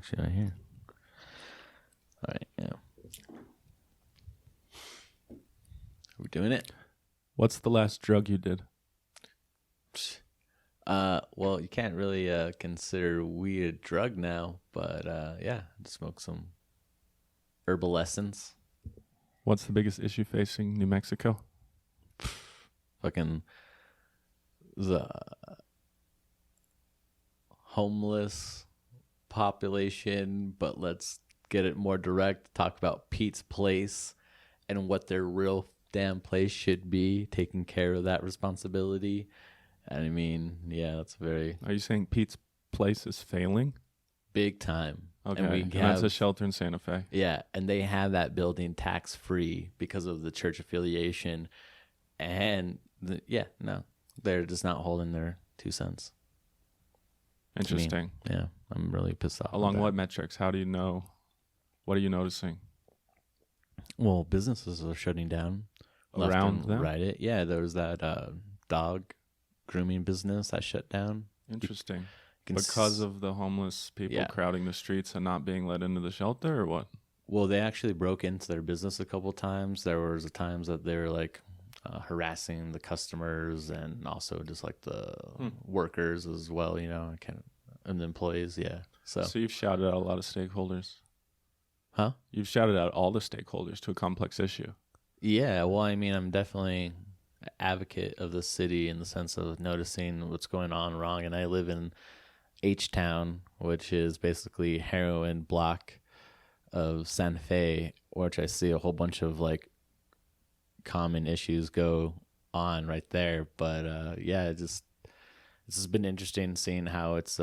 Actually, right here. All right, yeah. Are we doing it? What's the last drug you did? Well, you can't really consider weed a drug now, but yeah, smoke some herbal essence. What's the biggest issue facing New Mexico? Fucking the homeless population, but let's get it more direct. Talk about Pete's Place and what their real damn place should be, taking care of that responsibility. I mean, yeah, that's very... Are you saying Pete's Place is failing? Big time. Okay, and that's a shelter in Santa Fe. Yeah, and they have that building tax-free because of the church affiliation. And, they're just not holding their 2 cents. Interesting. Yeah, I'm really pissed off. Along what metrics? How do you know? What are you noticing? Well, businesses are shutting down. Around them? Right. Yeah, there was that dog grooming business that shut down. Interesting. Because of the homeless people crowding the streets and not being let into the shelter, or what? Well, they actually broke into their business a couple of times. There was times that they were like harassing the customers and also just like the workers as well, and the employees. Yeah. So you've shouted out a lot of stakeholders. Huh? You've shouted out all the stakeholders to a complex issue. Yeah. Well, I mean, I'm definitely an advocate of the city in the sense of noticing what's going on wrong. And I live in H-Town, which is basically heroin block of Santa Fe, which I see a whole bunch of like common issues go on right there. But this has been interesting seeing how it's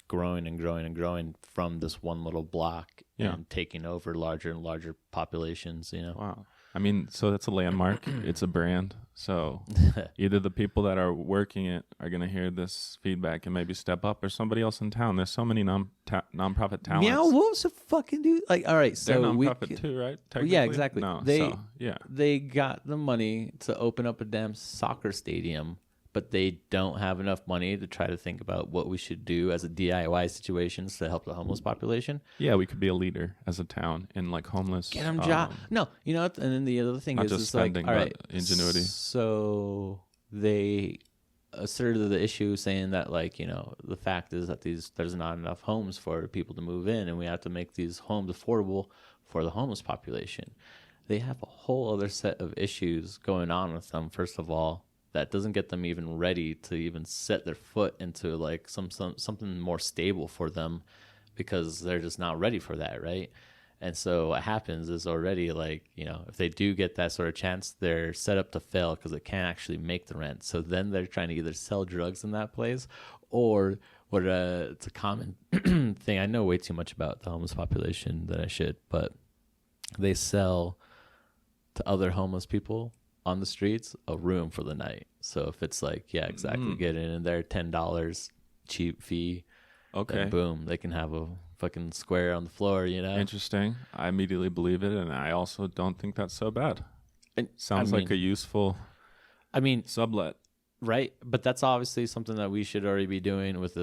growing and growing and growing from this one little block and taking over larger and larger populations. Wow. I mean, so that's a landmark. It's a brand. So either the people that are working it are going to hear this feedback and maybe step up, or somebody else in town. There's so many nonprofit talents. Yeah, what was the fucking dude? Like, all right, so they're nonprofit too, right? Yeah, exactly. No, they got the money to open up a damn soccer stadium, but they don't have enough money to try to think about what we should do as a DIY situations to help the homeless population. Yeah, we could be a leader as a town in like homeless. Get them job. No, and then the other thing not is just spending, like, all right, ingenuity. So they asserted the issue saying that the fact is that there's not enough homes for people to move in, and we have to make these homes affordable for the homeless population. They have a whole other set of issues going on with them. First of all, that doesn't get them even ready to even set their foot into like something more stable for them, because they're just not ready for that, right? And so what happens is already if they do get that sort of chance, they're set up to fail because they can't actually make the rent. So then they're trying to either sell drugs in that place, or it's a common thing. I know way too much about the homeless population than I should, but they sell to other homeless people on the streets a room for the night. So if it's get in there, $10 cheap fee, then boom, they can have a fucking square on the floor. Interesting. I immediately believe it, and I also don't think that's so bad. Sounds like a useful sublet, right? But that's obviously something that we should already be doing with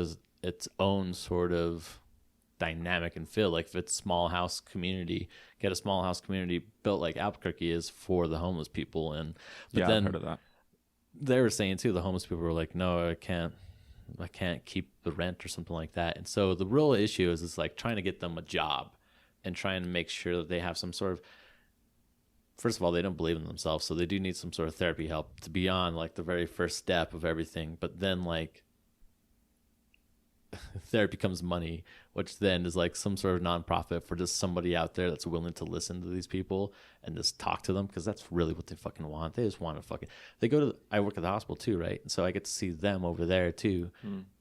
its own sort of dynamic and feel. Like if it's small house community, get a small house community built like Albuquerque is for the homeless people. But then I've heard of that. They were saying too, the homeless people were like, no, I can't keep the rent or something like that. And so the real issue is like trying to get them a job and trying to make sure that they have some sort of, first of all, they don't believe in themselves, so they do need some sort of therapy help to be on like the very first step of everything. But then like therapy becomes money, which then is like some sort of nonprofit for just somebody out there that's willing to listen to these people and just talk to them, because that's really what they fucking want. They just want to I work at the hospital too, right? So I get to see them over there too.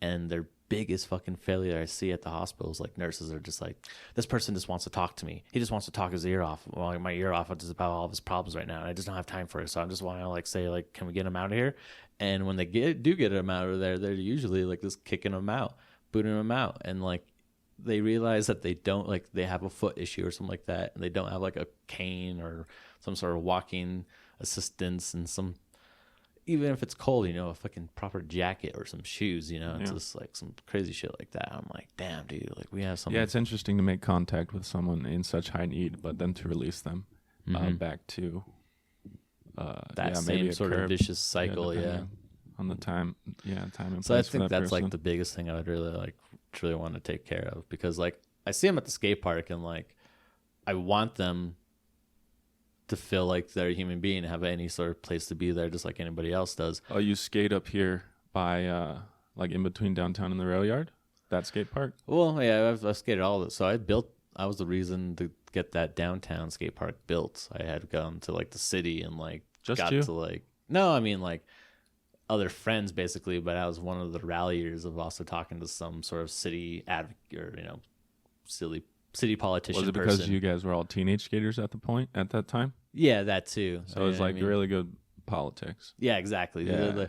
And their biggest fucking failure I see at the hospital is like nurses are just like, this person just wants to talk to me. He just wants to talk his ear off. Well, my ear off just about all of his problems right now, and I just don't have time for it. So I just want to say can we get him out of here? And when they do get him out of there, they're usually like just kicking him out, booting them out, and like they realize that they don't they have a foot issue or something like that, and they don't have like a cane or some sort of walking assistance and some even if it's cold, you know, a fucking proper jacket or some shoes, you know, it's Yeah. just like some crazy shit like that. I'm like, damn, dude, like we have some. Yeah, it's interesting to make contact with someone in such high need, but then to release them back to that maybe same a sort of curb. vicious cycle, Depending on the time, time and So I place for think that that's person. like the biggest thing I would really want to take care of, because like I see them at the skate park and like I want them to feel like they're a human being and have any sort of place to be there just like anybody else does. Oh, you skate up here by like in between downtown and the rail yard? That skate park? Well, yeah, I've skated all of it. So I was the reason to get that downtown skate park built. I had gone to like the city and like Just got you? to like, no, I mean like other friends basically, but I was one of the ralliers of also talking to some sort of city advocate or, you know, city politician Was it because person. you guys were all teenage skaters at that time? Yeah, that too. So it was like really good politics. Yeah, exactly. Yeah.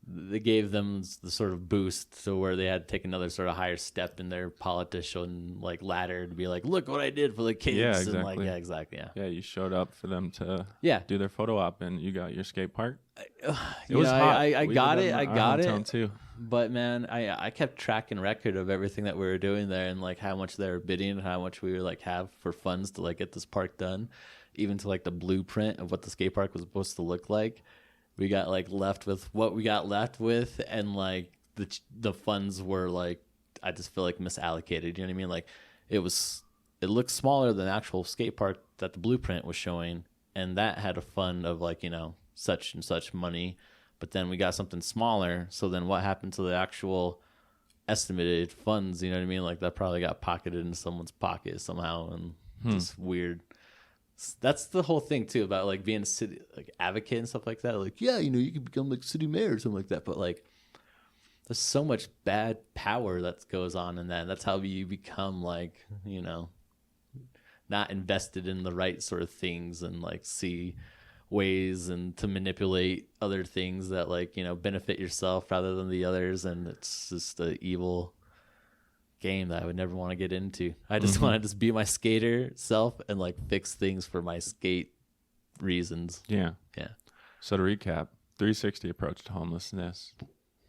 They gave them the sort of boost to where they had to take another sort of higher step in their politician like ladder to be like, look what I did for the kids. Yeah, And like, exactly. yeah, exactly. Yeah. Yeah, you showed up for them to Yeah. do their photo op, and you got your skate park. It was hot. I We got did it. that I in our got hometown it. too. But man, I kept tracking record of everything that we were doing there and like how much they were bidding and how much we were like have for funds to like get this park done, even to like the blueprint of what the skate park was supposed to look like. We got like left with what we got left with, and like the funds were like, I just feel like misallocated. You know what I mean? Like it looked smaller than the actual skate park that the blueprint was showing, and that had a fund of like, you know, such and such money. But then we got something smaller. So then what happened to the actual estimated funds? You know what I mean? Like that probably got pocketed in someone's pocket somehow, and just weird. That's the whole thing too about like being a city like advocate and stuff like that. Like, yeah, you know, you could become like city mayor or something like that. But like, there's so much bad power that goes on in that. That's how you become like, you know, not invested in the right sort of things and like see ways and to manipulate other things that like, you know, benefit yourself rather than the others. And it's just an evil game that I would never want to get into. I just want to just be my skater self and like fix things for my skate reasons. Yeah. Yeah. So to recap, 360 approach to homelessness.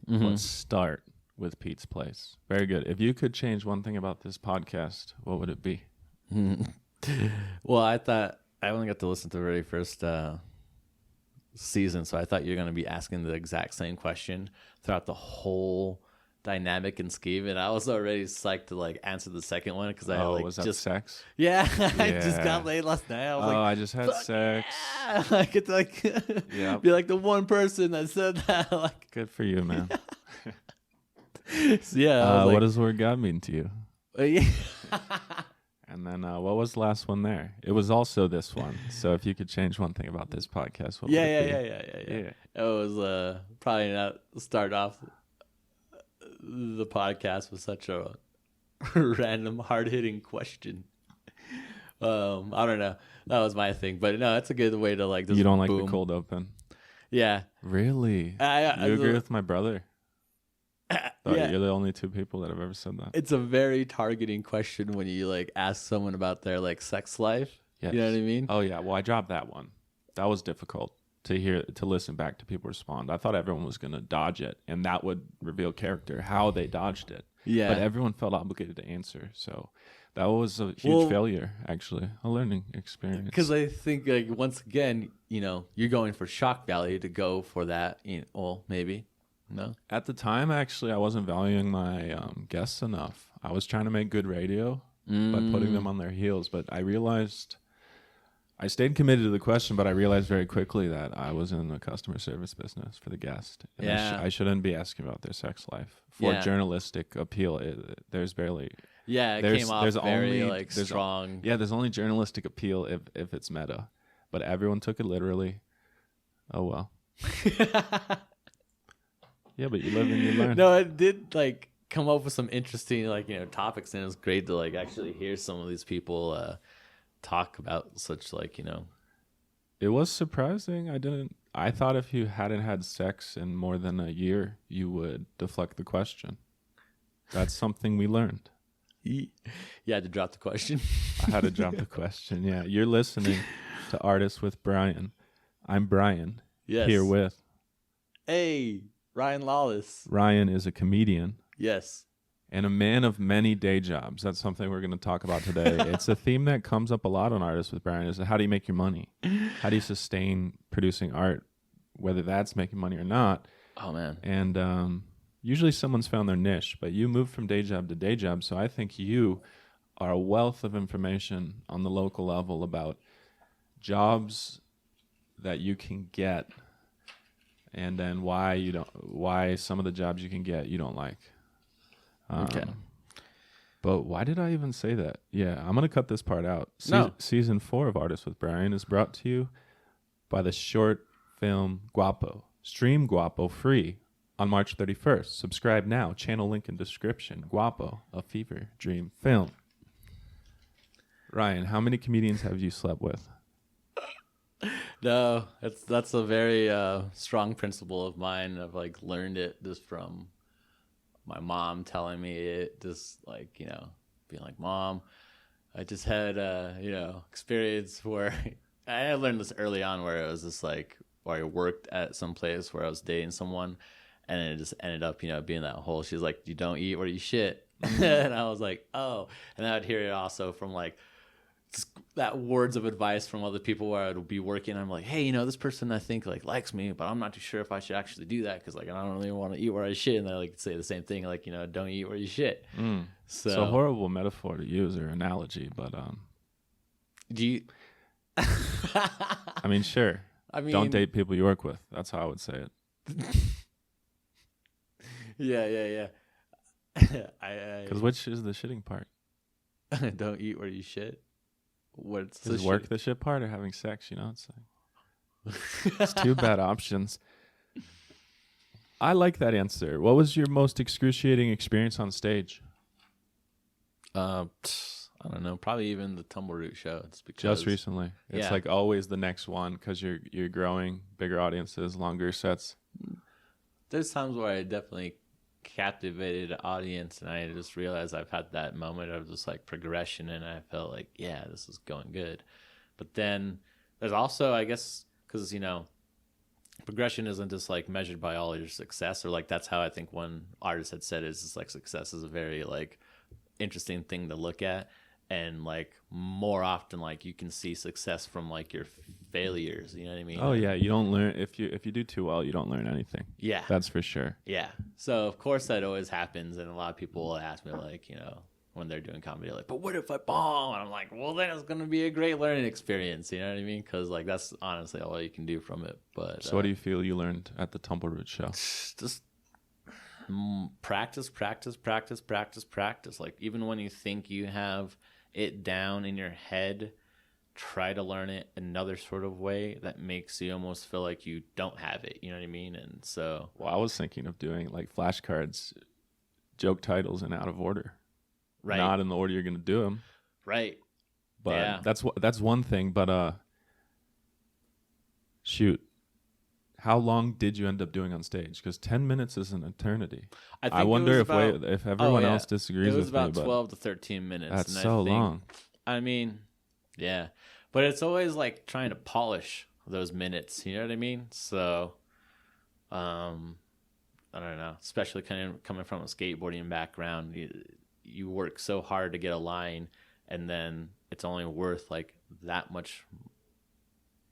Let's start with Pete's Place. Very good. If you could change one thing about this podcast, what would it be? Well, I thought I only got to listen to the very first season, so I thought you were going to be asking the exact same question throughout the whole dynamic and scheme, and I was already psyched to like answer the second one because I like was that just sex? yeah, I just Yeah. got laid last night. I was like, I just had sex. yeah, I get to like Yep. be like the one person that said that. Like, Good for you, man. so, yeah, I was What does the word God mean to you? yeah. And then what was the last one there? It was also this one. So if you could change one thing about this podcast, what would it be? Yeah. It was probably not start off the podcast with such a random, hard hitting question. I don't know. That was my thing, but no, it's a good way to like. Just You don't like boom. the cold open? Yeah. Really? I You agree with my brother? Yeah. You're the only two people that have ever said that. It's a very targeting question when you like ask someone about their like sex life. Yes. You know what I mean? Oh yeah. Well, I dropped that one. That was difficult to listen back to people respond. I thought everyone was going to dodge it, and that would reveal character, how they dodged it. Yeah. But everyone felt obligated to answer. So that was a huge failure, actually, a learning experience. Because I think like once again, you know, you're going for shock value to go for that. You know, well, maybe. No. At the time, actually, I wasn't valuing my guests enough. I was trying to make good radio by putting them on their heels, but I realized I stayed committed to the question, but I realized very quickly that I was in the customer service business for the guest. And Yeah. I shouldn't be asking about their sex life. For journalistic appeal, there's barely... Yeah, it came off very like strong. There's only journalistic appeal if it's meta. But everyone took it literally. Oh, well. Yeah, but you live and you learn. No, it did like come up with some interesting like, you know, topics, and it was great to like actually hear some of these people talk about such like, you know. It was surprising. I thought if you hadn't had sex in more than a year, you would deflect the question. That's something we learned. You had to drop the question. I had to drop the question. Yeah, you're listening to Artists with Brian. I'm Brian. Yes. Here with Hey, Ryan Lawless. Ryan is a comedian Yes. and a man of many day jobs. That's something we're going to talk about today. It's a theme that comes up a lot on Artists with Brian is how do you make your money? How do you sustain producing art, whether that's making money or not? Oh, man. And usually someone's found their niche, but you move from day job to day job. So I think you are a wealth of information on the local level about jobs that you can get and then why some of the jobs you can get you don't like. Okay. But why did I even say that? Yeah, I'm going to cut this part out. No. Season 4 of Artists with Brian is brought to you by the short film Guapo. Stream Guapo free on March 31st. Subscribe now. Channel link in description. Guapo, a fever dream film. Ryan, how many comedians have you slept with? No, that's a very strong principle of mine. I've like learned it just from my mom telling me it, just like, being like, Mom, I just had experience where I learned this early on where it was just like where I worked at some place where I was dating someone and it just ended up, being that whole, she's like, you don't eat or you shit. And I was like, oh, and I would hear it also from like that words of advice from other people where I would be working. I'm like, hey, this person I think like likes me, but I'm not too sure if I should actually do that because like I don't really want to eat where I shit. And I like say the same thing, like don't eat where you shit. So it's a horrible metaphor to use or analogy, but do you? I mean, sure. I mean, don't date people you work with. That's how I would say it. Yeah. Because which is the shitting part? Don't eat where you shit. What's is work the shit part or having sex? It's like it's two bad options. I like that answer. What was your most excruciating experience on stage? I don't know. Probably even the Tumbleroot show. It's because just recently. It's like always the next one because you're growing, bigger audiences, longer sets. There's times where I definitely captivated the audience and I just realized I've had that moment of just like progression and I felt like, yeah, this is going good. But then there's also, I guess, because, progression isn't just like measured by all your success or like that's how I think one artist had said is just like success is a very like interesting thing to look at. And like more often, like you can see success from like your failures. You know what I mean? Oh yeah, you don't learn if you do too well. You don't learn anything. Yeah, that's for sure. Yeah, so of course that always happens, and a lot of people will ask me like, when they're doing comedy, like, but what if I bomb? And I'm like, well, then it's gonna be a great learning experience. You know what I mean? Because like that's honestly all you can do from it. But so, what do you feel you learned at the Tumbleroot show? Just practice. Like even when you think you have it down in your head, try to learn it another sort of way that makes you almost feel like you don't have it. You know what I mean? And so, well, I was thinking of doing like flashcards, joke titles in out of order, right? Not in the order you're going to do them, right? But that's one thing. But shoot, how long did you end up doing on stage? Because 10 minutes is an eternity. I wonder if everyone else disagrees with me. It was about 12 to 13 minutes. That's so long. I mean, yeah. But it's always like trying to polish those minutes. You know what I mean? So, I don't know. Especially coming from a skateboarding background, you work so hard to get a line, and then it's only worth like that much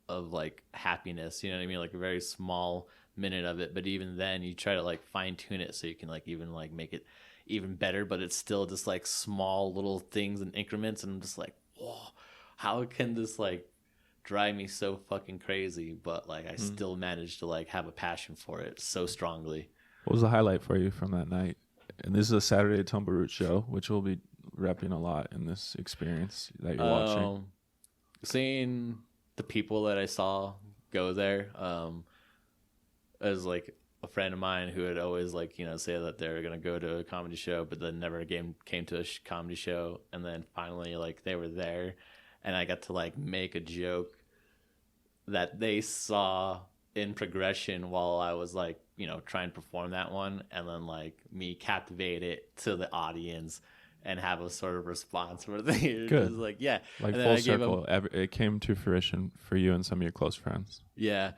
of like happiness, you know what I mean? Like a very small minute of it, but even then you try to like fine tune it so you can like even like make it even better, but it's still just like small little things and increments, and I'm just like, whoa, how can this like drive me so fucking crazy, but like I still manage to like have a passion for it so strongly. What was the highlight for you from that night? And this is a Saturday Tumbleroot show, which we'll be repping a lot in this experience that you're watching. Seeing the people that I saw go there, as like a friend of mine who had always like, say that they were going to go to a comedy show, but then never came to a comedy show. And then finally like they were there and I got to like make a joke that they saw in progression while I was like, trying to perform that one. And then like me captivate it to the audience and have a sort of response where they good. Like, yeah. Like full circle. It came to fruition for you and some of your close friends. Yeah.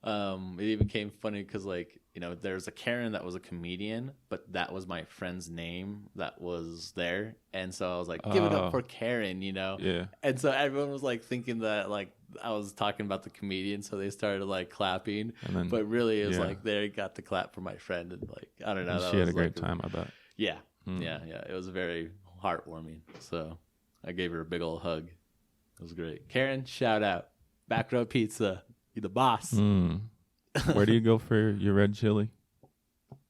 It even became funny because like, there's a Karen that was a comedian, but that was my friend's name that was there. And so I was like, give it up for Karen, Yeah. And so everyone was like thinking that like I was talking about the comedian. So they started like clapping. And then, but really it was like they got the clap for my friend. And like, I don't know. She had a great time, I bet. Yeah. Yeah. It was very heartwarming. So I gave her a big old hug. It was great. Karen, shout out. Back Row Pizza. You're the boss. Where do you go for your red chili?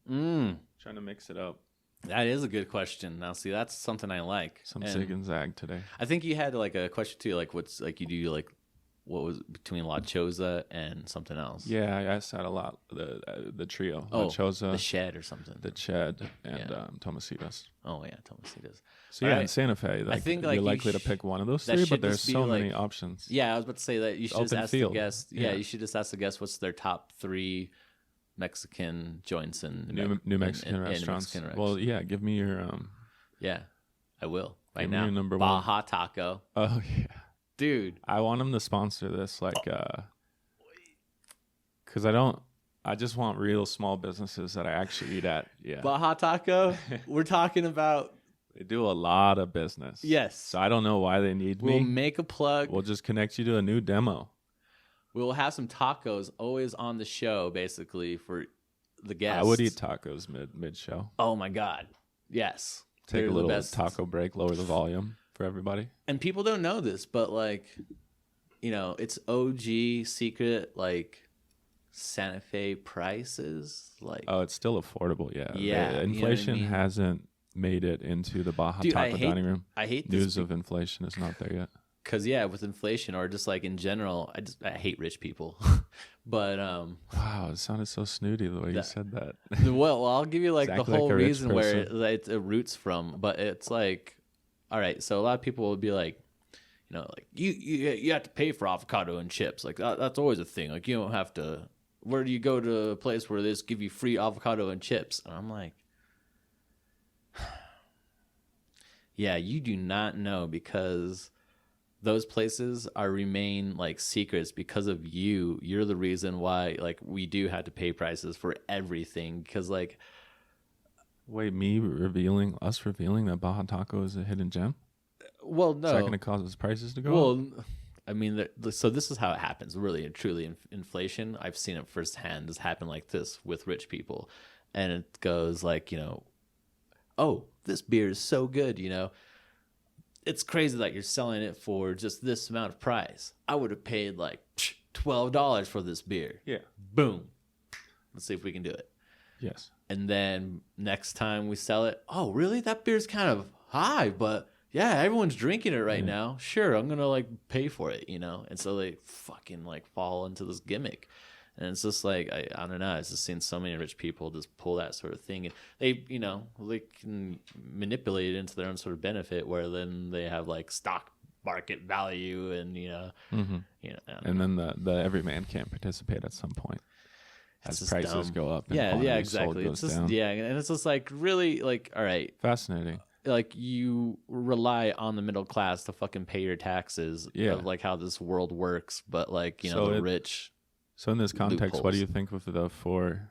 Trying to mix it up. That is a good question. Now, see, that's something I like. Some zig and zag today. I think you had like a question too, like what's like you do like what was between La Choza and something else? Yeah, I said a lot. The trio. Oh, La Choza, the Shed or something. The Shed, and Tomasitas. Oh yeah, Tomasitas. So yeah, in Santa Fe, like, I think like you're likely to pick one of those three, but there's so many options. Yeah, I was about to say that you should just ask the guest. Yeah, you should just ask the guest what's their top 3 Mexican joints in New Mexican restaurants. Well, yeah, give me your Yeah, I will right give now. Me your number Baja one. Taco. Oh yeah, dude. I want them to sponsor this, like, because I just want real small businesses that I actually eat at. Yeah, Baja Taco. We're talking about. They do a lot of business. Yes. So I don't know why they need me. We'll make a plug. We'll just connect you to a new demo. We'll have some tacos always on the show, basically, for the guests. I would eat tacos mid show. Oh, my God. Yes. Take a little taco break, lower the volume for everybody. And people don't know this, but, like, it's OG secret, like, Santa Fe prices. Like, oh, it's still affordable, yeah. Yeah. Inflation hasn't made it into the Baja Taco dining room. I hate news of inflation is not there yet. Because with inflation or just like in general, I hate rich people. But wow, it sounded so snooty the way you said that. Well, I'll give you like exactly the whole like reason where it roots from. But it's like, all right, so a lot of people will be like, like you have to pay for avocado and chips. Like that's always a thing. Like you don't have to. Where do you go to a place where they just give you free avocado and chips? And I'm like. Yeah, you do not know because those places remain like secrets because of you. You're the reason why like we do have to pay prices for everything because like. Wait, us revealing that Baja Taco is a hidden gem? Well, no. Is that going to cause its prices to go up? Well, I mean, so this is how it happens. Really and truly, inflation. I've seen it firsthand. This happen like this with rich people, and it goes like oh, this beer is so good, It's crazy that you're selling it for just this amount of price. I would have paid like $12 for this beer. Yeah. Boom. Let's see if we can do it. Yes. And then next time we sell it, oh, really? That beer's kind of high, but yeah, everyone's drinking it right now. Sure, I'm going to like pay for it, And so they fucking like fall into this gimmick. And it's just like, I don't know. I've just seen so many rich people just pull that sort of thing. And they, they can manipulate it into their own sort of benefit where then they have like stock market value and, and then the everyman can't participate at some point as prices dumb. Go up. And yeah, exactly. It's just, down. Yeah. And it's just like really like, all right. Fascinating. Like you rely on the middle class to fucking pay your taxes of like how this world works. But like, the rich. So in this context, loopholes. What do you think of the four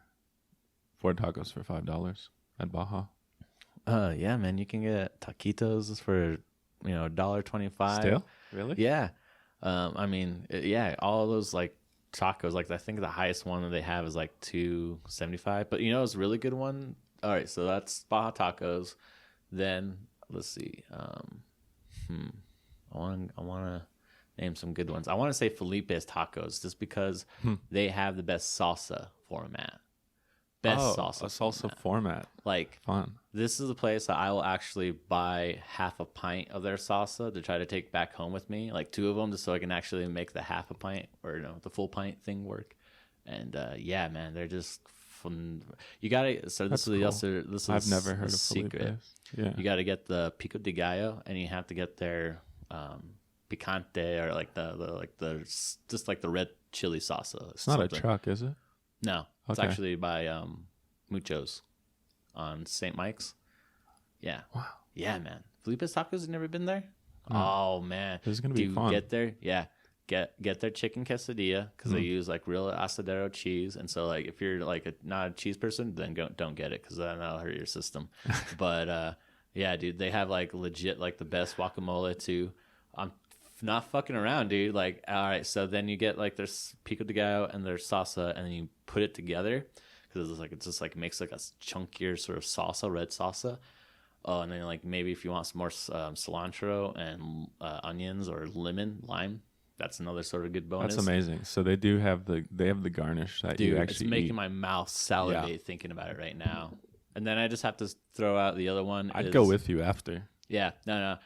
tacos for $5 at Baja? Yeah, man, you can get taquitos for $1.25. Still, really? Yeah, I mean, all those like tacos. Like I think the highest one that they have is like $2.75. But it's a really good one. All right, so that's Baja Tacos. Then let's see. I want to. Name some good ones. I want to say Felixs Tacos just because they have the best salsa format. Salsa format. Like, fun. This is a place that I will actually buy half a pint of their salsa to try to take back home with me. Like 2 of them just so I can actually make the half a pint or the full pint thing work. And yeah, man, they're just fun. You got to, so this That's is cool. this is I've never heard of secret. Felixs. Yeah. You got to get the pico de gallo and you have to get their, picante or like the just like the red chili salsa. It's not a truck, is it? No, it's actually by Muchos on St. Mike's. Yeah. Wow. Yeah, man. Felixs Tacos, have never been there? Oh man, this is gonna be fun. Get there? Yeah. get their chicken quesadilla because they use like real asadero cheese, and so like if you're like not a cheese person, then don't get it because that'll hurt your system. But yeah, dude, they have like legit like the best guacamole too. I'm not fucking around, dude. Like, all right, so then you get like their pico de gallo and their salsa, and then you put it together because it's just like makes like a chunkier sort of salsa, red salsa. Oh, and then like maybe if you want some more cilantro and onions or lime, that's another sort of good bonus. That's amazing. So they have the garnish that Dude, you actually it's making eat. my mouth salivate thinking about it right now. And then I just have to throw out the other one. I'd go with you after. Yeah, no.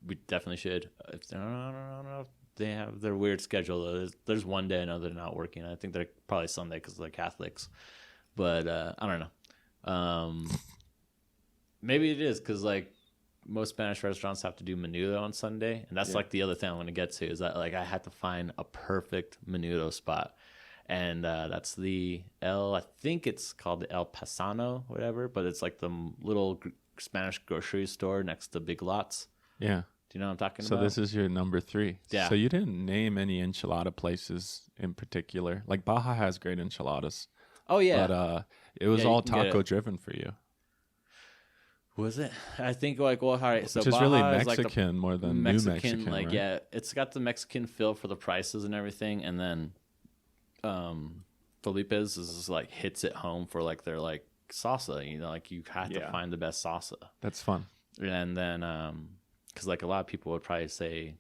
We definitely should. I don't know if they have their weird schedule though. There's one day I know they're not working. I think they're probably Sunday because they're Catholics. But I don't know. Maybe it is because like most Spanish restaurants have to do menudo on Sunday, and that's like the other thing I'm going to get to is that like I had to find a perfect menudo spot, and that's I think it's called the El Pasano, whatever, but it's like the little Spanish grocery store next to Big Lots. Yeah. Do you know what I'm talking So about? this is your number 3. Yeah. So you didn't name any enchilada places in particular. Like Baja has great enchiladas. Oh yeah, But it was Yeah, you all can get taco it. driven for you. Was it? I think like all right. So Which is Baja really is Mexican like more than Mexican, New Mexican, like right? yeah, it's got the Mexican feel for the prices and everything, and then Felipe's is like hits it home for like their like salsa. You know, like you have to find the best salsa, That's fun. and then because like a lot of people would probably say,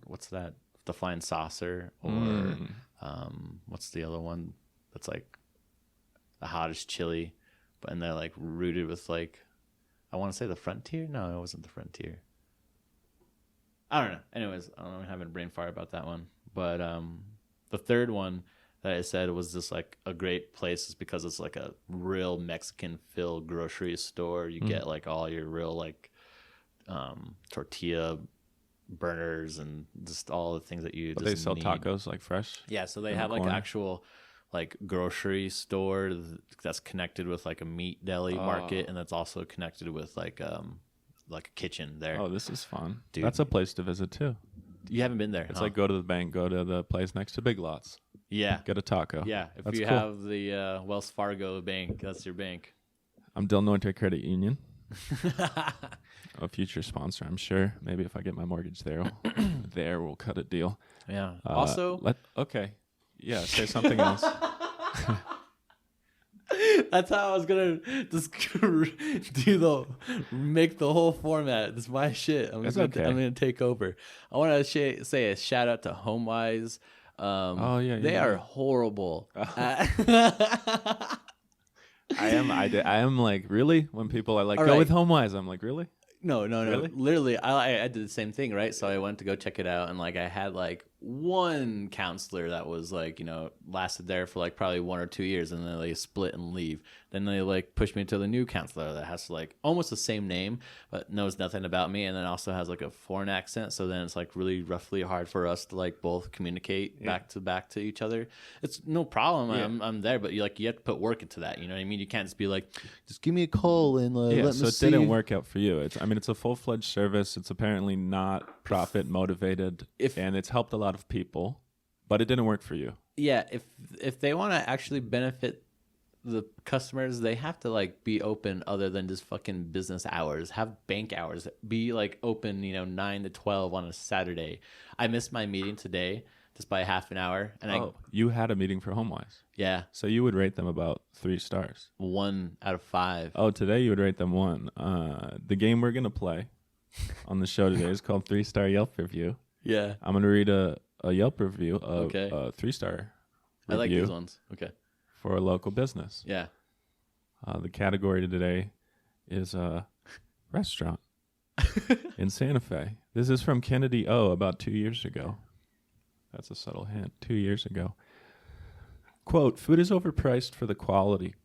what's that? The Flying Saucer, or what's the other one that's like the hottest chili, but and they're like rooted with like. I want to say the Frontier. No, it wasn't the Frontier. I don't know. Anyways, I'm having a brain fire about that one. But the third one that I said was just like a great place is because it's like a real Mexican feel grocery store. You get like all your real like tortilla burners and just all the things that you But just they sell need. tacos like fresh. Yeah, so they in have the like corner. actual like grocery store that's connected with like a meat deli market, and that's also connected with like a kitchen there. Oh, this is fun. Dude. That's a place to visit too. You haven't been there? It's huh? like go to the bank, go to the place next to Big Lots, yeah, get a taco. yeah. If That's you cool. have the Wells Fargo bank, that's your bank. I'm Del Norte Credit Union, a future sponsor, I'm sure. Maybe if I get my mortgage there, we'll cut a deal. Yeah. Also, okay. Yeah, say something else. that's how I was gonna just make the whole format. This is my shit. I'm gonna take over. I want to say a shout out to Homewise. They are horrible. I am like, really? When people are like, All go right. with Homewise, I'm like, really? No. Really? Literally, I did the same thing, right? So I went to go check it out, and like I had like one counselor that was like, lasted there for like probably 1 or 2 years, and then they split and leave. Then they like pushed me to the new counselor that has like almost the same name, but knows nothing about me, and then also has like a foreign accent. So then it's like really roughly hard for us to like both communicate back to each other. It's no problem. Yeah. I'm there, but you have to put work into that. You know what I mean? You can't just be like, just give me a call and let me So it see. didn't work out for you. It's a full-fledged service. It's apparently not profit motivated, and it's helped a lot of people, but it didn't work for you. Yeah, if they want to actually benefit the customers, they have to like be open other than just fucking business hours. Have bank hours. Be like open, 9 to 12 on a Saturday. I missed my meeting today just by half an hour, and You had a meeting for Homewise, yeah, so you would rate them about 3 stars. 1 out of 5. Oh, today you would rate them 1. The game we're gonna play on the show today is called 3-star Yelp review. Yeah, I'm gonna read a Yelp review of Okay. a 3-star I like review these ones. Okay, for a local business. yeah. The category today is restaurant in Santa Fe. This is from Kennedy O about 2 years ago. That's a subtle hint. 2 years ago. Quote, food is overpriced for the quality.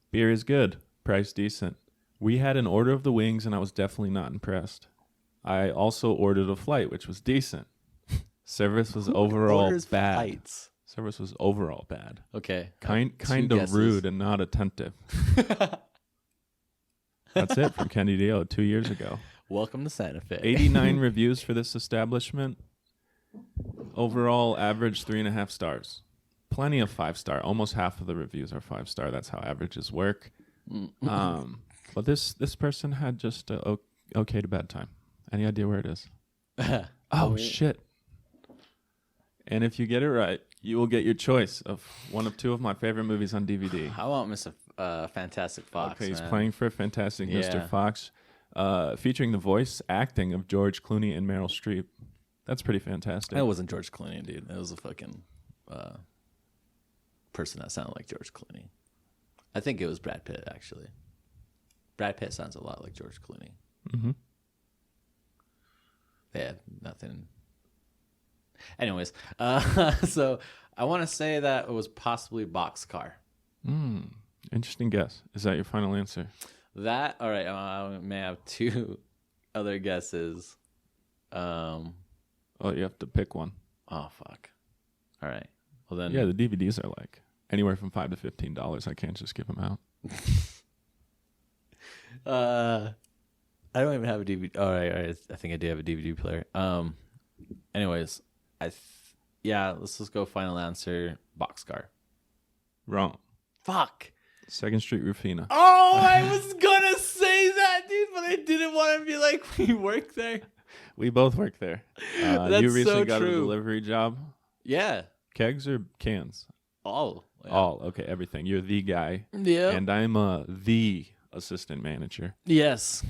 Beer is good. Price decent. We had an order of the wings and I was definitely not impressed. I also ordered a flight, which was decent. Service was overall Orders bad. Fights. Service was overall bad. Okay, Kind two of guesses. rude and not attentive. That's it from Kennedy O 2 years ago. Welcome to Santa Fe. 89 reviews for this establishment. Overall average 3.5 stars. Plenty of 5-star. Almost half of the reviews are 5-star. That's how averages work. But this person had just a okay to bad time. Any idea where it is? Oh, shit. And if you get it right, you will get your choice of one of two of my favorite movies on DVD. I want Mr. Fantastic Fox. Okay, he's man. playing for Fantastic Mr. Fox, featuring the voice acting of George Clooney and Meryl Streep. That's pretty fantastic. It wasn't George Clooney, dude. It was a fucking person that sounded like George Clooney. I think it was Brad Pitt, actually. Brad Pitt sounds a lot like George Clooney. Mm-hmm. They have nothing. Anyways, so I want to say that it was possibly Boxcar. Interesting guess. Is that your final answer? That, all right, I may have two other guesses. Oh, you have to pick one. Oh, fuck. All right. Well, then. Yeah, the DVDs are like anywhere from $5 to $15. I can't just give them out. I don't even have a DVD. All right. I think I do have a DVD player. Anyways, let's just go final answer. Boxcar. Wrong. Fuck. 2nd Street Rufina. Oh, I was gonna say that, dude, but I didn't want to be like, we work there. We both work there. That's you recently got true. a delivery job. Yeah. Kegs or cans? All. Yeah. All. Okay, everything. You're the guy. Yeah. And I'm the assistant manager. Yes.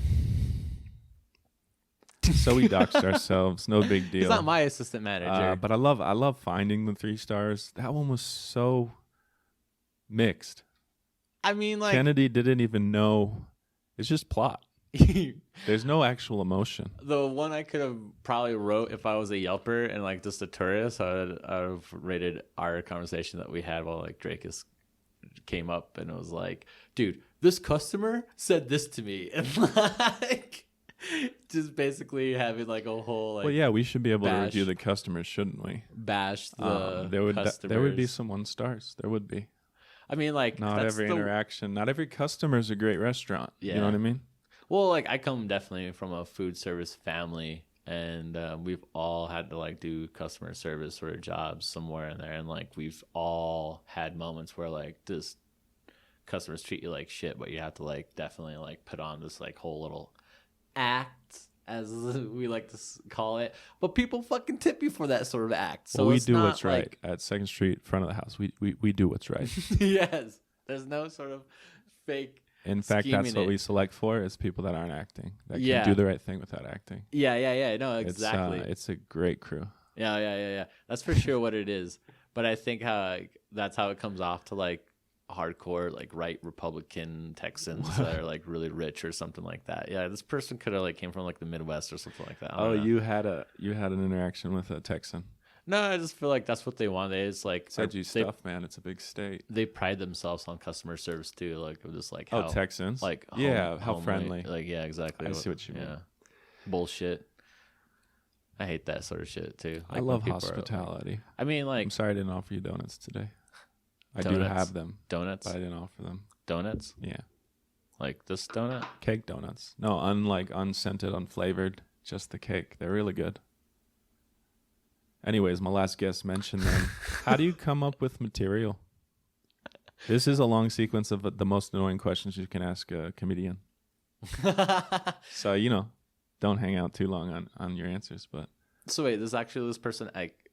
So we doxed ourselves. No big deal. He's not my assistant manager. But I love finding the 3 stars. That one was so mixed. I mean, like, Kennedy didn't even know. It's just plot. There's no actual emotion. the one I could have probably wrote if I was a Yelper and like just a tourist, I'd have rated our conversation that we had while like Drake came up and it was like, dude, this customer said this to me, and like just basically having like a whole like. Well, yeah, we should be able to bash. review the customers, shouldn't we? Bash the there would customers. be some 1 stars. There would be. I mean, like, Not that's every interaction. Not every customer is a great restaurant. You know Yeah. what I mean? Well, like, I come definitely from a food service family, and we've all had to like do customer service sort of jobs somewhere in there, and like we've all had moments where like just customers treat you like shit, but you have to like definitely like put on this like whole little act, as we like to call it. But people fucking tip you for that sort of act. So well, we it's do not what's right like, at 2nd Street, front of the house. We do what's right. Yes, there's no sort of fake. In fact, that's scheming what it. we select for is people that aren't acting, that Yeah. can do the right thing without acting. Yeah. No, exactly. It's a great crew. Yeah. That's for sure what it is. But I think that's how it comes off to like hardcore, like right Republican Texans that are like really rich or something like that. Yeah, this person could have like came from like the Midwest or something like that. I don't know. You had an interaction with a Texan. No, I just feel like that's what they want. It's like Said you stuff, man. It's a big state. They pride themselves on customer service too. Like just like how Texans. like how homely. friendly. Like yeah, exactly. I see what you mean. Yeah, bullshit. I hate that sort of shit too. Like I when love people are, hospitality. I mean, like I'm sorry I didn't offer you donuts today. I do Donuts? have them, donuts. but I didn't offer them. Donuts, Yeah, like this donut. cake donuts. No, unscented, unflavored. Just the cake. They're really good. Anyways, my last guest mentioned them. How do you come up with material? This is a long sequence of the most annoying questions you can ask a comedian. So, don't hang out too long on your answers. But So wait, this person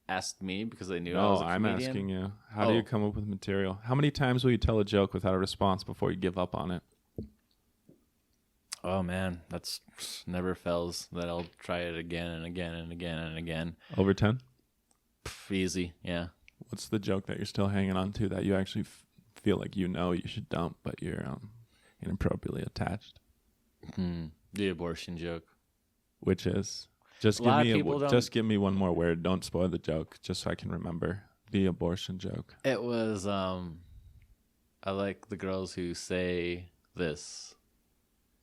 asked me because they knew I was a I'm comedian? asking you. How do you come up with material? How many times will you tell a joke without a response before you give up on it? Oh man, that's never fails. That I'll try it again and again and again and again. Over 10? Easy, yeah. What's the joke that you're still hanging on to that you actually feel like you should dump, but you're inappropriately attached? The abortion joke. Which is just give me one more word. Don't spoil the joke, just so I can remember the abortion joke. It was I like the girls who say this.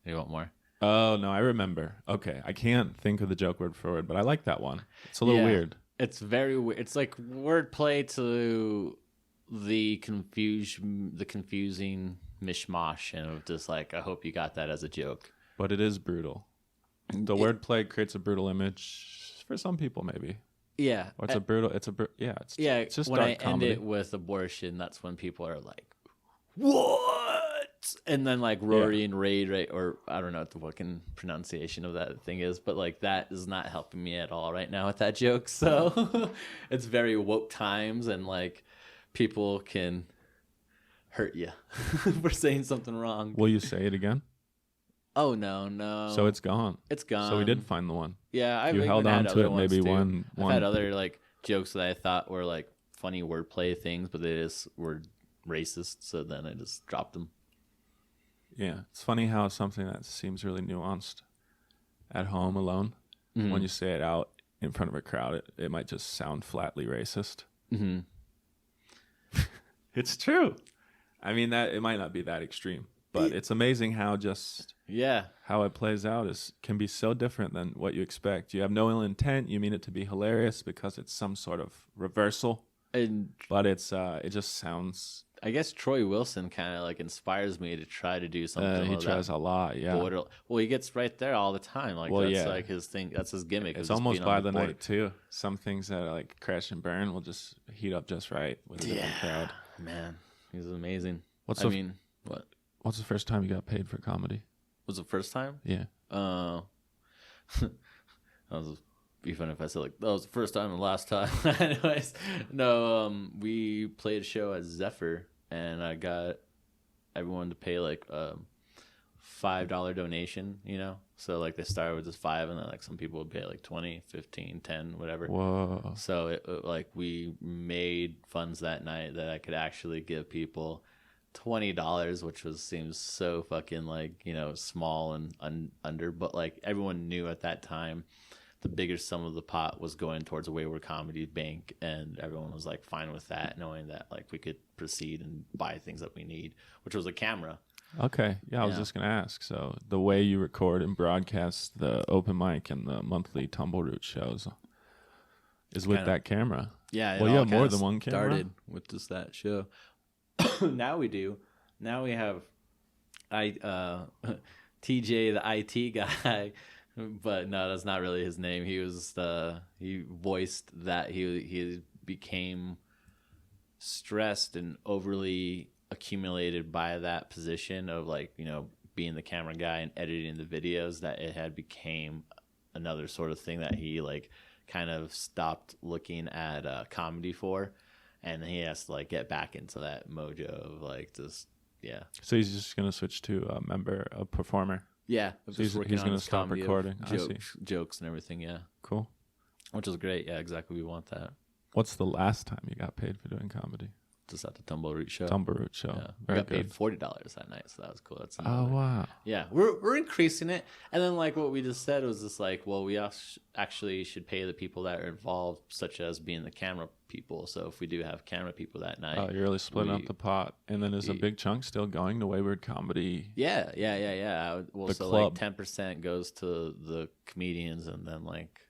You want more? Oh no, I remember. Okay, I can't think of the joke word for word, but I like that one. It's a little weird. It's very weird. It's like wordplay to the confusing mishmash, and of just like I hope you got that as a joke. But it is brutal. The wordplay creates a brutal image for some people, maybe. Yeah. Or it's just when dark I comedy. end it with abortion, that's when people are like, what? And then like Rory and Raid, right? Or I don't know what the fucking pronunciation of that thing is, but like that is not helping me at all right now with that joke. So it's very woke times, and like people can hurt you for saying something wrong. Will you say it again? Oh no. So it's gone. It's gone. So we did find the one. Yeah, I've You even held had on to other it ones, maybe too. one. I've had other like jokes that I thought were like funny wordplay things, but they just were racist. So then I just dropped them. Yeah, it's funny how something that seems really nuanced at home alone, when you say it out in front of a crowd, it might just sound flatly racist. Mm-hmm. It's true. I mean, that it might not be that extreme, but it's amazing how how it plays out can be so different than what you expect. You have no ill intent. You mean it to be hilarious because it's some sort of reversal. But it just sounds. I guess Troy Wilson kind of like inspires me to try to do something. He tries a lot, yeah. Well, he gets right there all the time. Like that's like his thing. That's his gimmick. It's almost by the night too. Some things that are like crash and burn will just heat up just right with a different crowd. Man, he's amazing. What's the first time you got paid for comedy? Was the first time? Yeah. That was be funny if I said like that was the first time and last time. Anyways, no. We played a show at Zephyr, and I got everyone to pay like $5 donation. So like they started with just $5, and then like some people would pay like 20, 15, 10, whatever. Whoa. So it like we made funds that night that I could actually give people $20, which seems so fucking like small and under, but like everyone knew at that time the bigger sum of the pot was going towards a Wayward Comedy bank, and everyone was like fine with that, knowing that like we could proceed and buy things that we need, which was a camera. Okay, yeah, I was just gonna ask. So the way you record and broadcast the open mic and the monthly Tumbleroot shows is with that camera. Yeah, well, you have more than one camera. Started with just that show. Now we do. Now we have TJ, the IT guy, but no, that's not really his name. He voiced that he became stressed and overly accumulated by that position of like being the camera guy and editing the videos, that it had became another sort of thing that he like kind of stopped looking at comedy for. And he has to like get back into that mojo of like just So he's just gonna switch to a performer. Yeah, so he's gonna stop recording. Jokes and everything. Yeah, cool. Which is great. Yeah, exactly. We want that. What's the last time you got paid for doing comedy? Just at the Tumbleroot show. Yeah, we got paid $40 that night, so that was cool. That's wow. Yeah, we're increasing it, and then like what we just said was just like, well, we actually should pay the people that are involved, such as being the camera people. So if we do have camera people that night, you're really splitting up the pot, and then is a big chunk still going to Wayward Comedy? Yeah. Well, so club. Like 10% goes to the comedians, and then like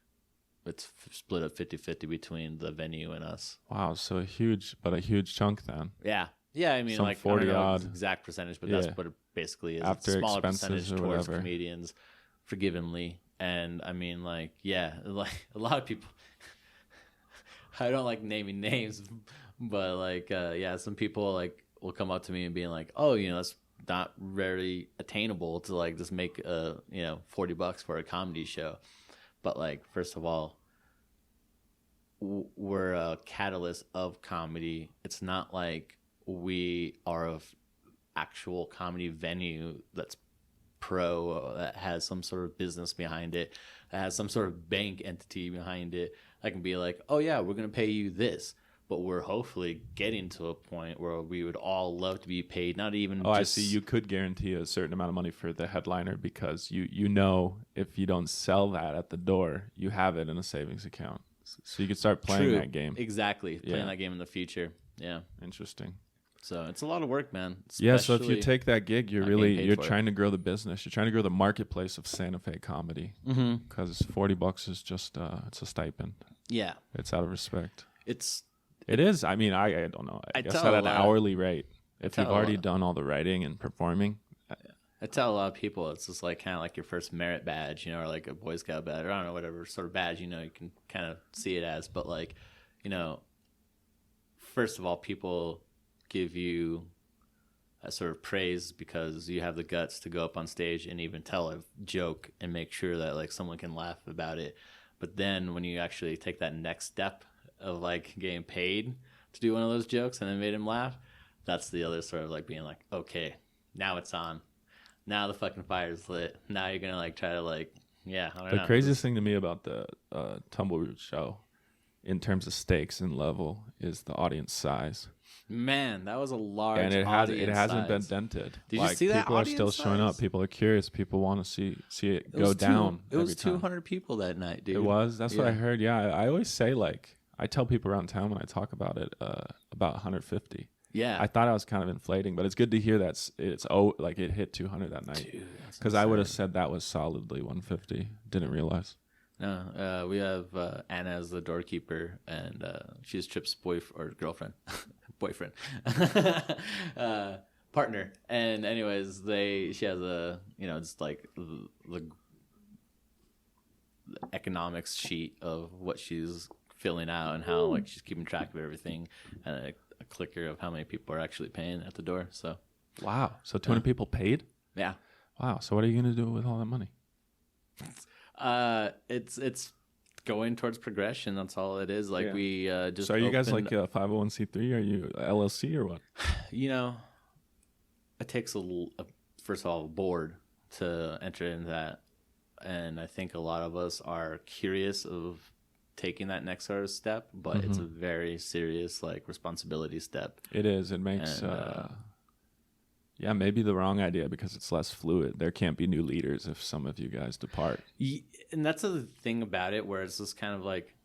it's split up 50-50 between the venue and us. Wow, so a huge chunk then. Yeah. I mean, some like 40 I don't know odd the exact percentage, but that's what it basically is. After it's a smaller expenses percentage or towards whatever. Comedians, forgivenly. And I mean, like, like a lot of people. I don't like naming names, but like, some people like will come up to me and being like, "Oh, that's not very attainable to like just make $40 for a comedy show." But like, first of all, we're a catalyst of comedy. It's not like we are a actual comedy venue that's that has some sort of business behind it, that has some sort of bank entity behind it that can be like, oh yeah, we're going to pay you this. But we're hopefully getting to a point where we would all love to be paid, not even just... I see. You could guarantee a certain amount of money for the headliner because you know if you don't sell that at the door, you have it in a savings account. So you could start playing that game. Exactly. Playing that game in the future. Yeah. Interesting. So it's a lot of work, man. Yeah, so if you take that gig, you're trying to grow the business. You're trying to grow the marketplace of Santa Fe comedy. Because $40 is just it's a stipend. Yeah. It's out of respect. It is. I mean, I don't know. I guess at an hourly rate, if you've already done all the writing and performing, I tell a lot of people it's just like kind of like your first merit badge, or like a Boy Scout badge, or I don't know, whatever sort of badge, you can kind of see it as. But like, first of all, people give you a sort of praise because you have the guts to go up on stage and even tell a joke and make sure that like someone can laugh about it. But then when you actually take that next step of like getting paid to do one of those jokes and then made him laugh, that's the other sort of like being like, okay, now it's on. Now the fucking fire's lit. Now you're gonna like try to like, I don't know. The craziest thing to me about the Tumbleroot show, in terms of stakes and level, is the audience size. Man, that was a large and it hasn't been dented. Did you see that? People are still showing up. People are curious. People want to see it go down. It was 200 people that night, dude. It was. That's what I heard. Yeah, I always say like I tell people around town when I talk about it about 150. Yeah, I thought I was kind of inflating, but it's good to hear that like it hit 200 that night. Because I would have said that was solidly 150. Didn't realize. No, we have Anna as the doorkeeper, and she's Chip's girlfriend, boyfriend, partner. And anyways, she has a just like the economics sheet of what she's filling out and how like she's keeping track of everything, and a clicker of how many people are actually paying at the door. So wow, so 200 people paid. Yeah. Wow. So what are you gonna do with all that money? It's going towards progression. That's all it is. Like we just. So are you guys like a 501c3? Are you a LLC or what? It takes first of all a board to enter into that, and I think a lot of us are curious of taking that next sort of step, but it's a very serious like responsibility step. It is. It makes. Maybe the wrong idea because it's less fluid. There can't be new leaders if some of you guys depart. And that's the thing about it, where it's just kind of like,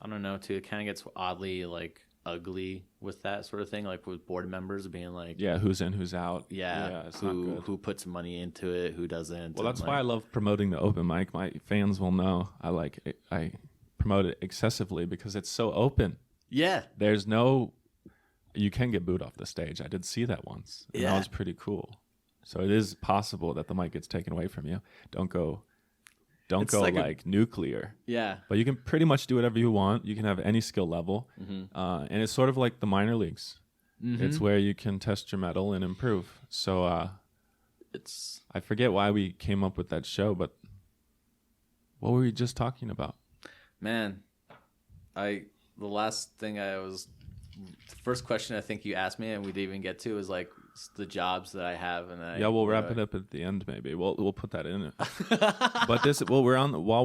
I don't know, too. It kind of gets oddly like ugly with that sort of thing, like with board members being like, who's in, who's out. It's who puts money into it, who doesn't. Well, that's why I love promoting the open mic. My fans will know I promote it excessively because it's so open. Yeah, there's no. You can get booed off the stage. I did see that once. And that was pretty cool. So it is possible that the mic gets taken away from you. Don't go like nuclear. Yeah. But you can pretty much do whatever you want. You can have any skill level. And it's sort of like the minor leagues. It's where you can test your mettle and improve. So I forget why we came up with that show, but what were we just talking about? Man, the last thing the first question I think you asked me and we didn't even get to is like the jobs that I have, and we'll wrap it up at the end. Maybe we'll put that in it. But while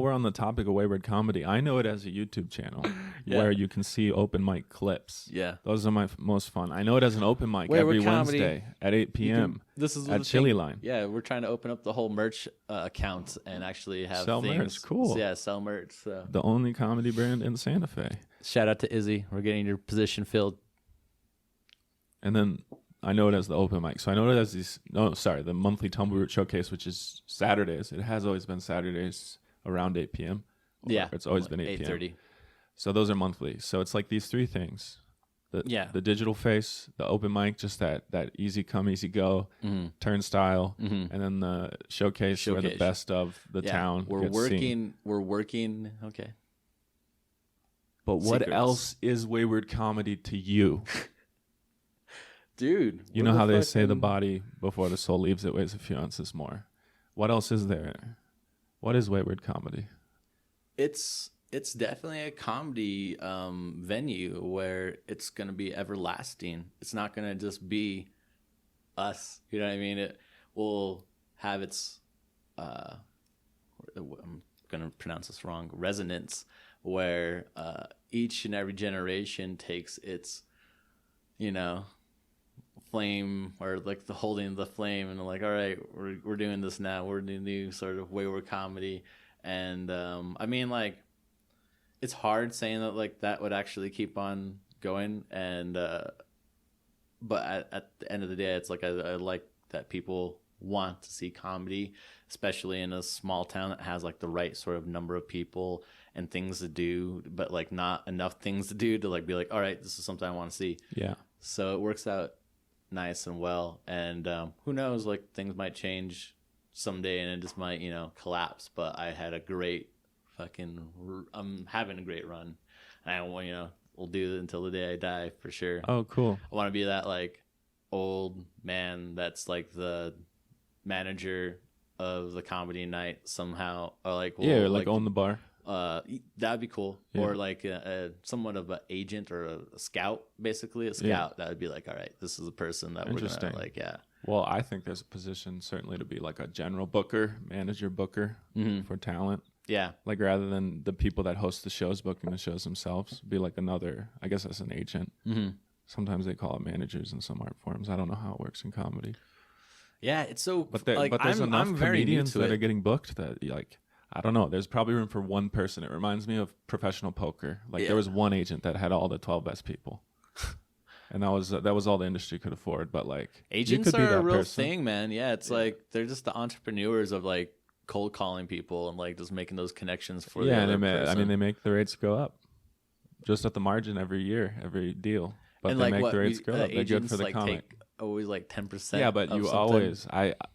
we're on the topic of Wayward Comedy, I know it as a YouTube channel where you can see open mic clips. Yeah, those are my most fun. I know it as an open mic Wayward every Comedy. Wednesday at 8 p.m. This is at Chili Line. Yeah, we're trying to open up the whole merch account and actually have sell things. Merch. Cool. Yeah, sell merch. So. The only comedy brand in Santa Fe. Shout out to Izzy. We're getting your position filled. And then I know it as the open mic. So I know it as the monthly Tumbleroot showcase, which is Saturdays. It has always been Saturdays around 8 p.m. Yeah. It's always been 8 p.m. 8:30. So those are monthly. So it's like these three things. The digital face, the open mic, just that easy come, easy go, turnstile, and then the showcase where the best of the town gets seen. We're working. Okay. But what else is Wayward Comedy to you? Dude, you know how they say the body before the soul leaves it weighs a few ounces more. What else is there? What is Wayward Comedy? It's definitely a comedy venue where it's going to be everlasting. It's not going to just be us. You know what I mean? It will have its I'm going to pronounce this wrong, resonance, where each and every generation takes its, flame, or like the holding the flame, and like, all right, we're doing this now. We're doing new sort of Wayward Comedy. And I mean, like, it's hard saying that like that would actually keep on going, and but at the end of the day, it's like I like that people want to see comedy, especially in a small town that has like the right sort of number of people and things to do, but like not enough things to do to like be like, all right, this is something I want to see. Yeah. So it works out nice and well, and who knows, like things might change someday and it just might, collapse. But I had a great I'm having a great run. And I want, we'll do it until the day I die for sure. Oh, cool. I want to be that like old man that's like the manager of the comedy night somehow, or like like own the bar. That'd be cool. Yeah. Or like somewhat of an agent or a scout, basically a scout. That would be like, all right, this is a person that we're gonna like. Yeah. Well, I think there's a position certainly to be like a general booker, manager booker for talent. Yeah. Like rather than the people that host the shows booking the shows themselves, be like another, I guess that's an agent. Sometimes they call it managers in some art forms. I don't know how it works in comedy. Yeah, it's so. But there's enough comedians that are getting booked that like, I don't know. There's probably room for one person. It reminds me of professional poker. Like there was one agent that had all the 12 best people. And that was all the industry could afford. But like agents are a real thing, man. Yeah, it's like they're just the entrepreneurs of like cold calling people and like just making those connections for the other person. They make the rates go up just at the margin every year, every deal. But and they make the rates go up. They're good for the comic. Always like 10%. Yeah, but you always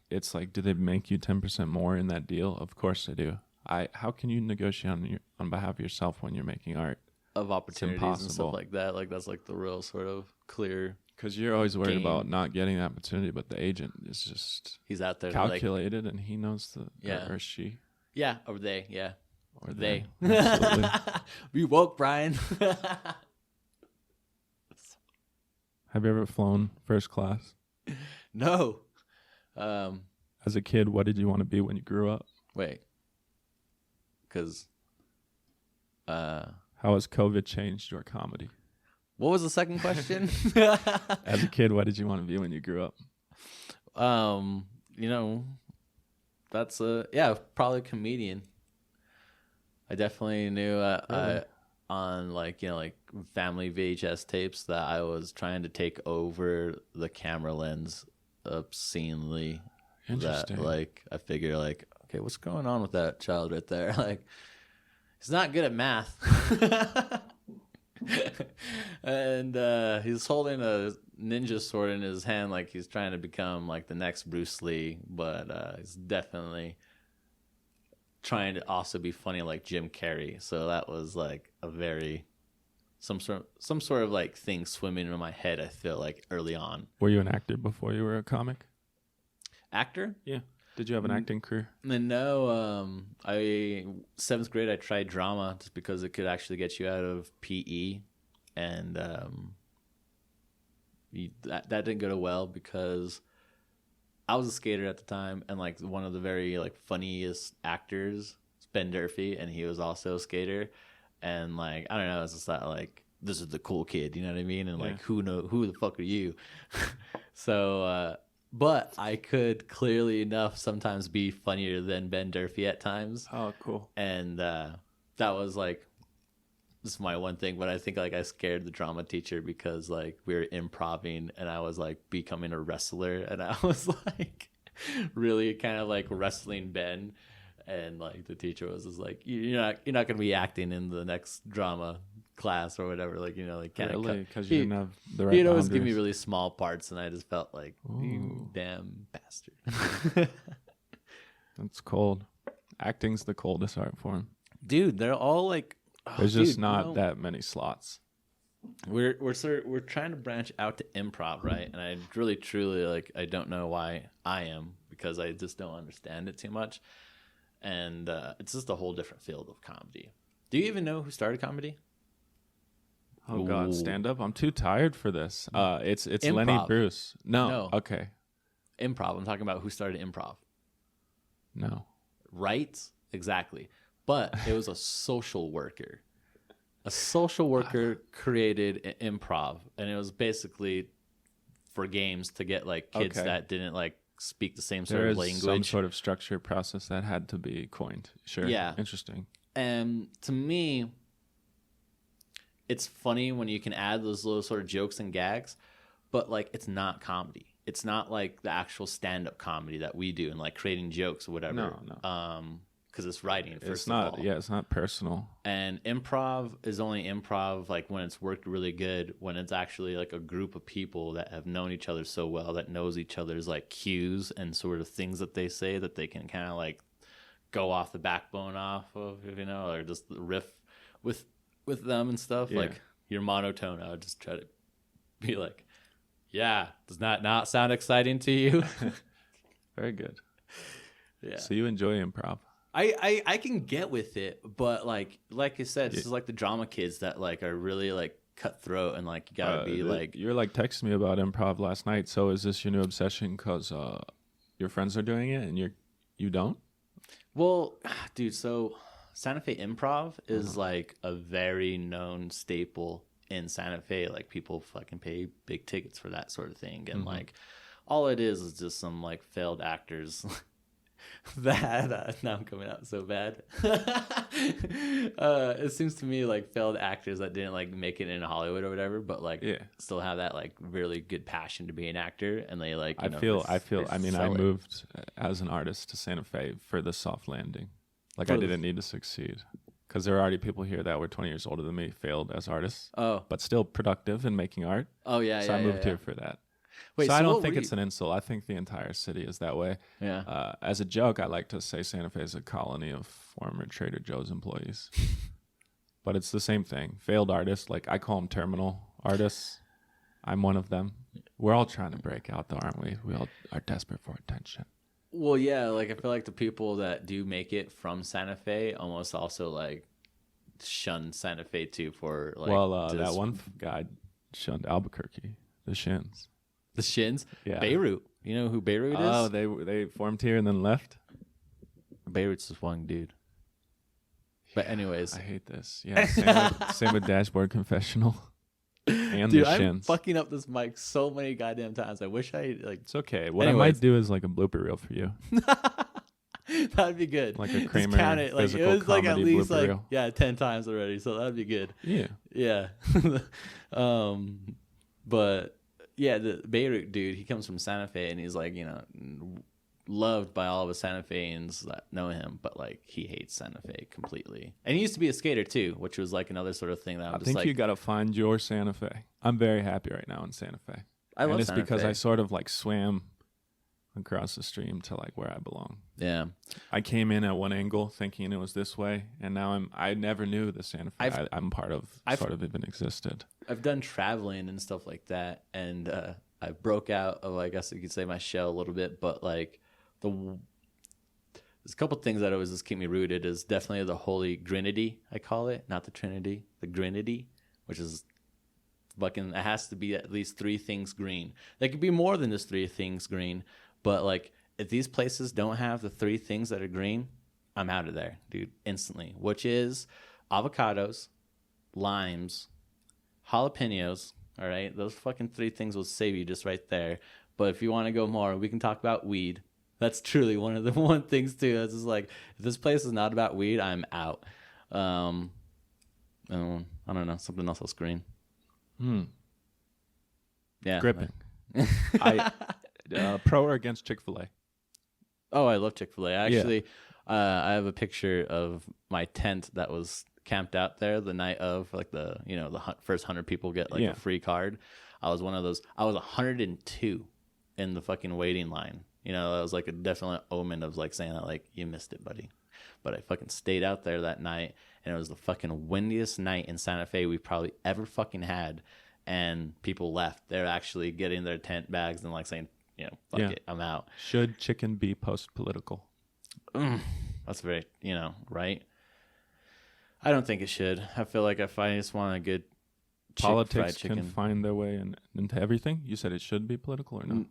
it's like, do they make you 10% more in that deal? Of course they do. How can you negotiate on behalf of yourself when you're making art? Of opportunities and stuff like that. Like that's like the real sort of clear. Because you're always worried about not getting that opportunity, but the agent is just he's out there calculated and he knows or she. Yeah, or they. Yeah, or they. Absolutely. Be woke, Brian. Have you ever flown first class? No. As a kid, what did you want to be when you grew up? Wait. Because. How has COVID changed your comedy? What was the second question? As a kid, what did you want to be when you grew up? That's probably a comedian. I definitely knew on like family VHS tapes that I was trying to take over the camera lens obscenely. Interesting. That, like, I figure like, okay, what's going on with that child right there? Like, he's not good at math. And he's holding a ninja sword in his hand like he's trying to become like the next Bruce Lee, but he's definitely trying to also be funny like Jim Carrey. So that was like a very some sort of like thing swimming in my head, I feel like, early on. Were you an actor before you were a comic? Actor? Yeah. Did you have an acting career? No, seventh grade I tried drama just because it could actually get you out of PE, and that didn't go well because I was a skater at the time, and like one of the very like funniest actors, Ben Durfee, and he was also a skater, and like I don't know, it's just that like this is the cool kid, you know what I mean, and like who the fuck are you? So. But I could clearly enough sometimes be funnier than Ben Durfee at times. Oh, cool. And that was like, this is my one thing, but I think like I scared the drama teacher because like we were improving and I was like becoming a wrestler and I was like really kind of like wrestling Ben. And like the teacher was just like, you're not going to be acting in the next drama class or whatever, like like kind of really because you didn't have the right. He'd always give me really small parts, and I just felt like, you damn bastard. That's cold. Acting's the coldest art form, dude. They're all like, there's just not that many slots. We're trying to branch out to improv, right? And I really truly like, I don't know why I am, because I just don't understand it too much, and it's just a whole different field of comedy. Do you even know who started comedy? Oh God, stand up! I'm too tired for this. It's improv. Lenny Bruce. No. Okay. Improv. I'm talking about who started improv. No. Right? Exactly. But it was a social worker. A social worker created improv, and it was basically for games to get like kids that didn't like speak the same sort of language. Some sort of structure process that had to be coined. Sure. Yeah. Interesting. And to me, it's funny when you can add those little sort of jokes and gags, but like it's not comedy. It's not like the actual stand-up comedy that we do and like creating jokes or whatever. No. because it's writing. First It's not. of all. Yeah, it's not personal. And improv is only improv like when it's worked really good, when it's actually like a group of people that have known each other so well, that knows each other's like cues and sort of things that they say that they can kind of like go off the backbone off of, you know, or just riff with them and stuff. Yeah. Like your monotone, I would just try to be like, yeah, does that not sound exciting to you? Very good. Yeah. So you enjoy improv? I can get with it, but like I said, this is like the drama kids that like are really like cutthroat and like you gotta be like. You're like texting me about improv last night. So is this your new obsession because your friends are doing it and you don't? Well, dude, so Santa Fe Improv is like a very known staple in Santa Fe. Like people fucking pay big tickets for that sort of thing, and like all it is just some like failed actors. That now I'm coming out so bad. It seems to me like failed actors that didn't like make it in Hollywood or whatever, but like still have that like really good passion to be an actor, and they like. I moved as an artist to Santa Fe for the soft landing. Like I didn't need to succeed because there are already people here that were 20 years older than me, failed as artists, but still productive in making art. Oh yeah, so I moved here for that. Wait, so I don't think it's an insult. I think the entire city is that way. Yeah. As a joke, I like to say Santa Fe is a colony of former Trader Joe's employees. But it's the same thing. Failed artists, like I call them terminal artists. I'm one of them. We're all trying to break out, though, aren't we? We all are desperate for attention. Well, yeah. Like I feel like the people that do make it from Santa Fe almost also like shun Santa Fe too for like. Well, that one guy shunned Albuquerque, the Shins. The Shins? Yeah. Beirut. You know who Beirut is? Oh, they formed here and then left? Beirut's just one dude. But anyways. I hate this. Yeah, same with Dashboard Confessional. And dude, the Shins. I'm fucking up this mic so many goddamn times. I wish I like. It's okay. What I might do is like a blooper reel for you. That'd be good. Like a Kramer count it. Like it was like at least like reel. 10 times already, so that'd be good. Yeah. But yeah, the Beirut dude, he comes from Santa Fe, and he's like, you know, loved by all of the Santa Feans that know him, but like he hates Santa Fe completely. And he used to be a skater too, which was like another sort of thing that I think you got to find your Santa Fe. I'm very happy right now in Santa Fe. I love it's Santa because Fe. I sort of like swam across the stream to like where I belong. Yeah. I came in at one angle thinking it was this way, and now I never knew the Santa Fe I'm part of sort of even existed. I've done traveling and stuff like that, and I broke out of, I guess you could say, my shell a little bit, but like there's a couple things that always just keep me rooted is definitely the Holy Grinity, I call it, not the Trinity, the Grinity, which is fucking, it has to be at least 3 things green. There could be more than just 3 things green, but like if these places don't have the 3 things that are green, I'm out of there, dude, instantly, which is avocados, limes, jalapenos. All right, those fucking 3 things will save you just right there. But if you want to go more, we can talk about weed. That's truly one of the things too. It's just like, if this place is not about weed, I'm out. I don't know, something else green. Yeah, gripping. Pro or against Chick-fil-A? Oh, I love Chick-fil-A. Actually, I have a picture of my tent that was camped out there the night of, like the first 100 people get like a free card. I was one of those. I was 102 in the fucking waiting line. You know, that was like a definite omen of like saying that like you missed it, buddy. But I fucking stayed out there that night, and it was the fucking windiest night in Santa Fe we've probably ever fucking had. And people left. They're actually getting their tent bags and like saying, you know, fuck it, I'm out. Should chicken be post-political? That's very, right? I don't think it should. I feel like if I just want a good politics chicken, can find their way into everything. You said it should be political or no?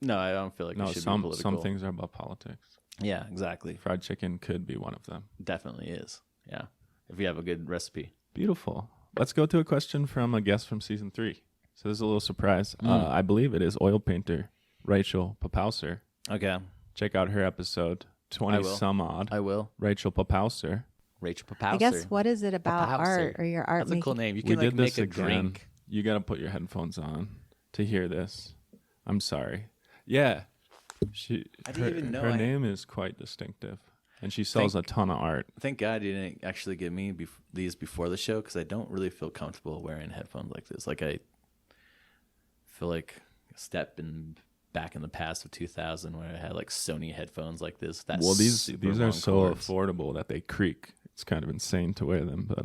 No, I don't feel like it should be political. Some things are about politics. Yeah, exactly. Fried chicken could be one of them. Definitely is. Yeah, if you have a good recipe. Beautiful. Let's go to a question from a guest from season 3. So this is a little surprise. I believe it is oil painter Rachel Papauser. Okay. Check out her episode 20 some odd. I will. Rachel Papauser. I guess what is it about art or your art? That's a cool name. You can make a drink. You got to put your headphones on to hear this. I'm sorry. Yeah. I didn't even know her name is quite distinctive. And she sells a ton of art. Thank God you didn't actually give me these before the show, because I don't really feel comfortable wearing headphones like this. Like, I feel like a step back in the past of 2000 where I had like Sony headphones like this. These are so affordable that they creak. It's kind of insane to wear them, but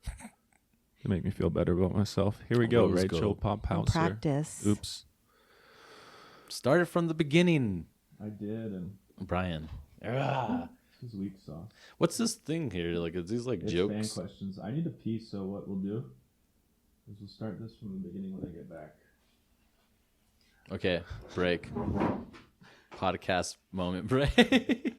they make me feel better about myself. Here we go, Rachel Pop House. Practice. Oops. Started from the beginning. I did, and Brian. this is weak sauce. What's this thing here? Like, is these like It's jokes? fan questions. I need to pee, so what we'll do is we'll start this from the beginning when I get back. Okay, break. Podcast moment break.